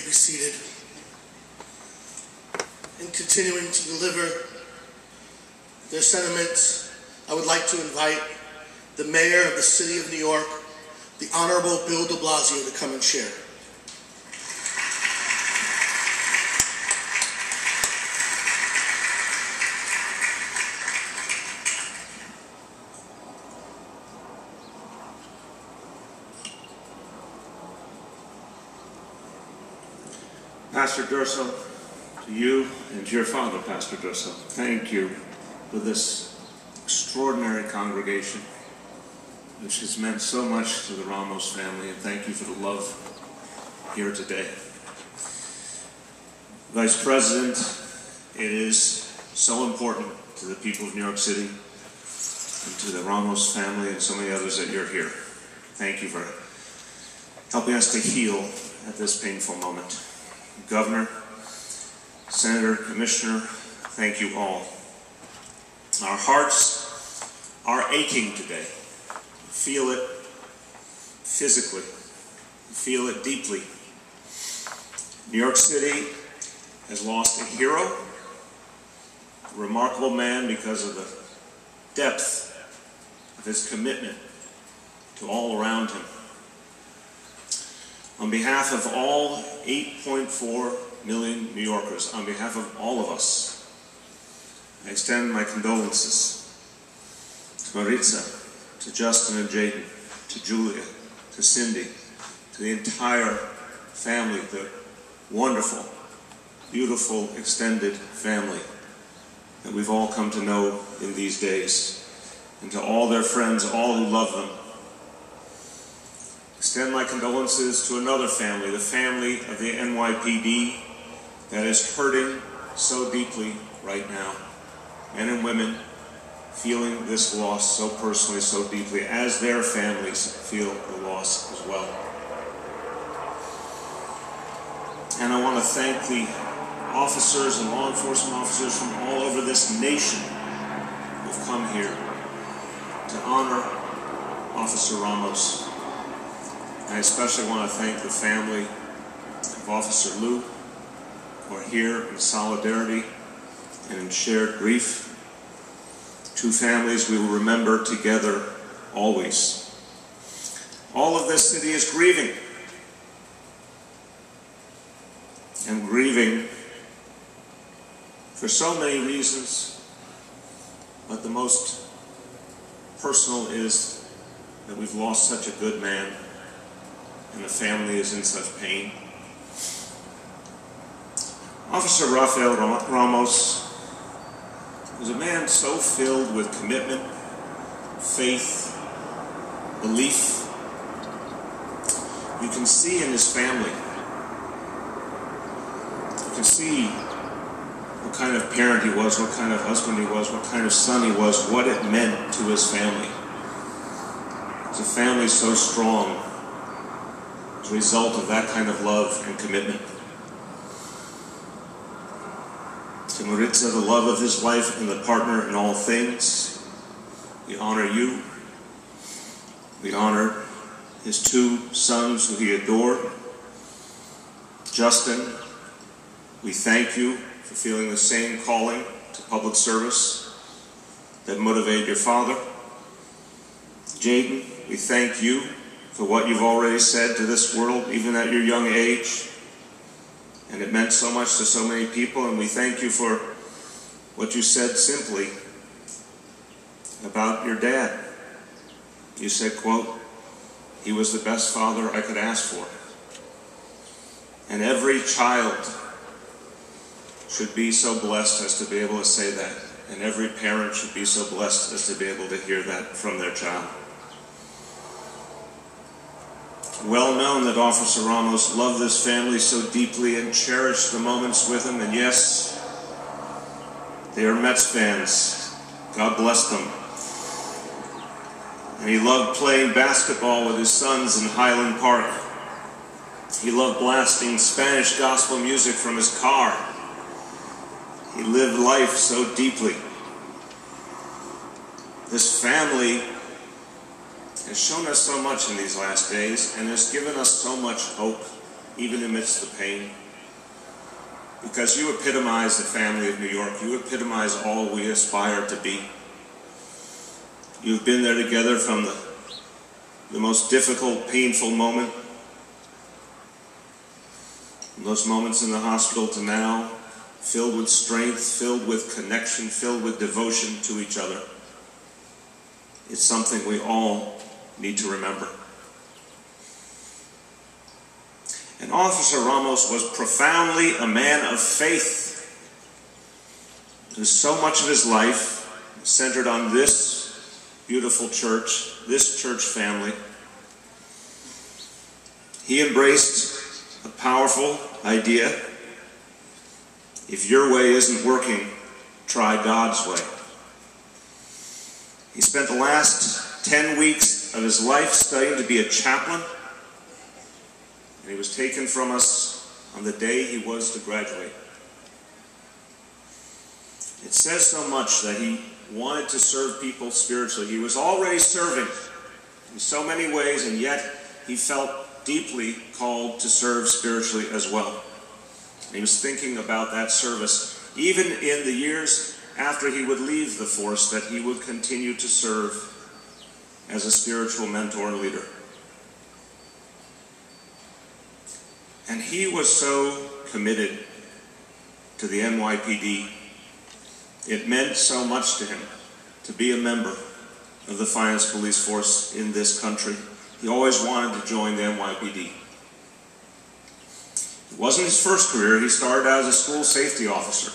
be seated. In continuing to deliver their sentiments, I would like to invite the Mayor of the City of New York, the Honorable Bill de Blasio, to come and share. Pastor Durso, to you and to your father, Pastor Durso, thank you for this extraordinary congregation, which has meant so much to the Ramos family, and thank you for the love here today. Vice President, it is so important to the people of New York City and to the Ramos family and so many others that you're here. Thank you for helping us to heal at this painful moment. Governor, Senator, Commissioner, thank you all. Our hearts are aching today. Feel it physically. Feel it deeply. New York City has lost a hero, a remarkable man because of the depth of his commitment to all around him. On behalf of all 8.4 million New Yorkers, on behalf of all of us, I extend my condolences to Maritza, to Justin and Jaden, to Julia, to Cindy, to the entire family, the wonderful, beautiful, extended family that we've all come to know in these days, and to all their friends, all who love them. Extend my condolences to another family, the family of the NYPD, that is hurting so deeply right now. Men and women feeling this loss so personally, so deeply, as their families feel the loss as well. And I want to thank the officers and law enforcement officers from all over this nation who've come here to honor Officer Ramos. I especially want to thank the family of Officer Liu, who are here in solidarity and in shared grief. Two families we will remember together always. All of this city is grieving. And grieving for so many reasons, but the most personal is that we've lost such a good man, and the family is in such pain. Officer Rafael Ramos was a man so filled with commitment, faith, belief. You can see in his family, you can see what kind of parent he was, what kind of husband he was, what kind of son he was, what it meant to his family. It's a family so strong as a result of that kind of love and commitment. To Maritza, the love of his wife and the partner in all things, we honor you. We honor his two sons who he adored. Justin, we thank you for feeling the same calling to public service that motivated your father. Jaden, we thank you for what you've already said to this world, even at your young age. And it meant so much to so many people, and we thank you for what you said simply about your dad. You said, quote, "He was the best father I could ask for." And every child should be so blessed as to be able to say that. And every parent should be so blessed as to be able to hear that from their child. Well known that Officer Ramos loved this family so deeply and cherished the moments with him. And yes, they are Mets fans. God bless them. And he loved playing basketball with his sons in Highland Park. He loved blasting Spanish gospel music from his car. He lived life so deeply. This family has shown us so much in these last days and has given us so much hope even amidst the pain, because you epitomize the family of New York. You epitomize all we aspire to be. You've been there together from the most difficult, painful moment, from those moments in the hospital to now, filled with strength, filled with connection, filled with devotion to each other. It's something we all need to remember. And Officer Ramos was profoundly a man of faith. Because so much of his life centered on this beautiful church, this church family. He embraced a powerful idea. If your way isn't working, try God's way. He spent the last 10 weeks of his life studying to be a chaplain. And he was taken from us on the day he was to graduate. It says so much that he wanted to serve people spiritually. He was already serving in so many ways, and yet he felt deeply called to serve spiritually as well. And he was thinking about that service, even in the years after he would leave the force, that he would continue to serve as a spiritual mentor and leader. And he was so committed to the NYPD. It meant so much to him to be a member of the finest police force in this country. He always wanted to join the NYPD. It wasn't his first career. He started out as a school safety officer,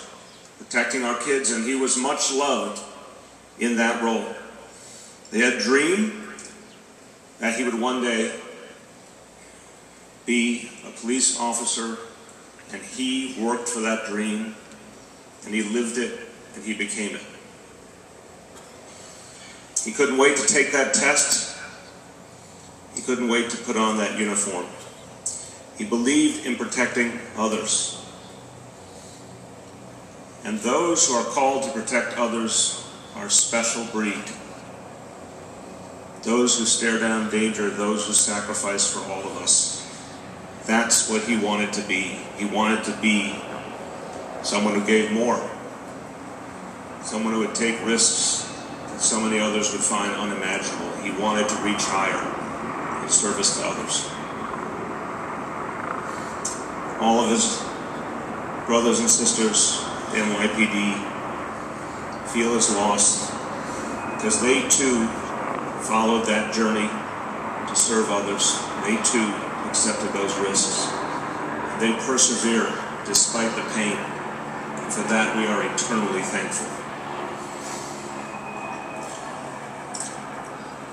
protecting our kids, and he was much loved in that role. They had a dream that he would one day be a police officer, and he worked for that dream, and he lived it, and he became it. He couldn't wait to take that test. He couldn't wait to put on that uniform. He believed in protecting others. And those who are called to protect others are a special breed. Those who stare down danger, those who sacrifice for all of us. That's what he wanted to be. He wanted to be someone who gave more. Someone who would take risks that so many others would find unimaginable. He wanted to reach higher in service to others. All of his brothers and sisters, the NYPD, feel his loss because they too followed that journey to serve others. They too accepted those risks. They persevere despite the pain. And for that we are eternally thankful.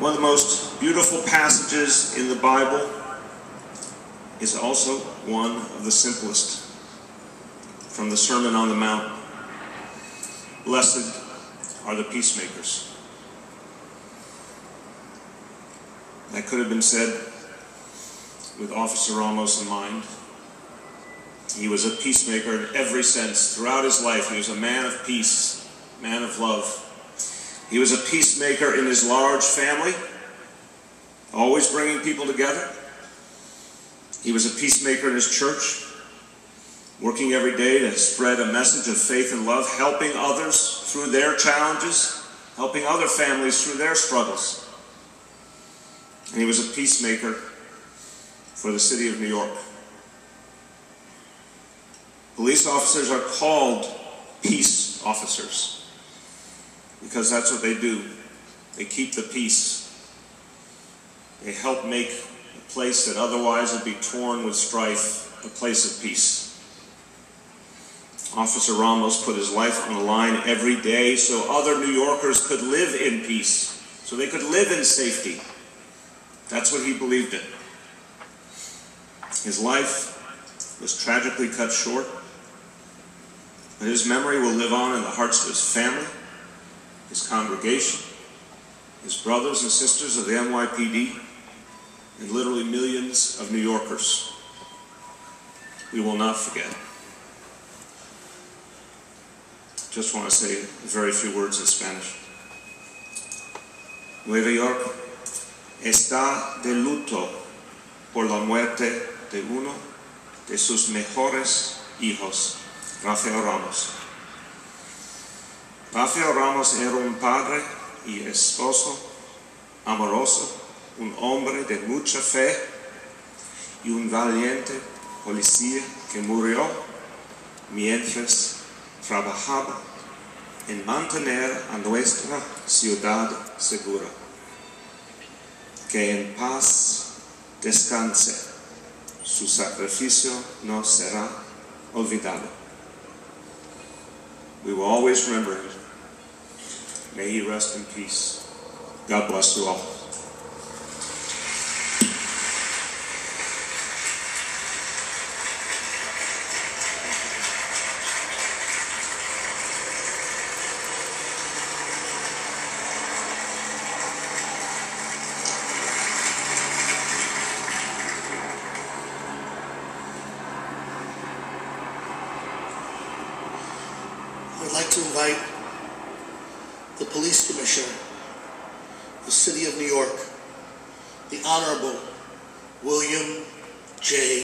One of the most beautiful passages in the Bible is also one of the simplest, from the Sermon on the Mount. Blessed are the peacemakers. That could have been said with Officer Ramos in mind. He was a peacemaker in every sense. Throughout his life, he was a man of peace, man of love. He was a peacemaker in his large family, always bringing people together. He was a peacemaker in his church, working every day to spread a message of faith and love, helping others through their challenges, helping other families through their struggles. And he was a peacemaker for the city of New York. Police officers are called peace officers because that's what they do. They keep the peace. They help make a place that otherwise would be torn with strife a place of peace. Officer Ramos put his life on the line every day so other New Yorkers could live in peace, so they could live in safety. That's what he believed in. His life was tragically cut short, but his memory will live on in the hearts of his family, his congregation, his brothers and sisters of the NYPD, and literally millions of New Yorkers. We will not forget. Just want to say a very few words in Spanish. Nueva York está de luto por la muerte de uno de sus mejores hijos, Rafael Ramos. Rafael Ramos era un padre y esposo amoroso, un hombre de mucha fe y un valiente policía que murió mientras trabajaba en mantener a nuestra ciudad segura. Que en paz descanse. Su sacrificio no será olvidado. We will always remember him. May he rest in peace. God bless you all. I'd like to invite the Police Commissioner, the City of New York, the Honorable William J.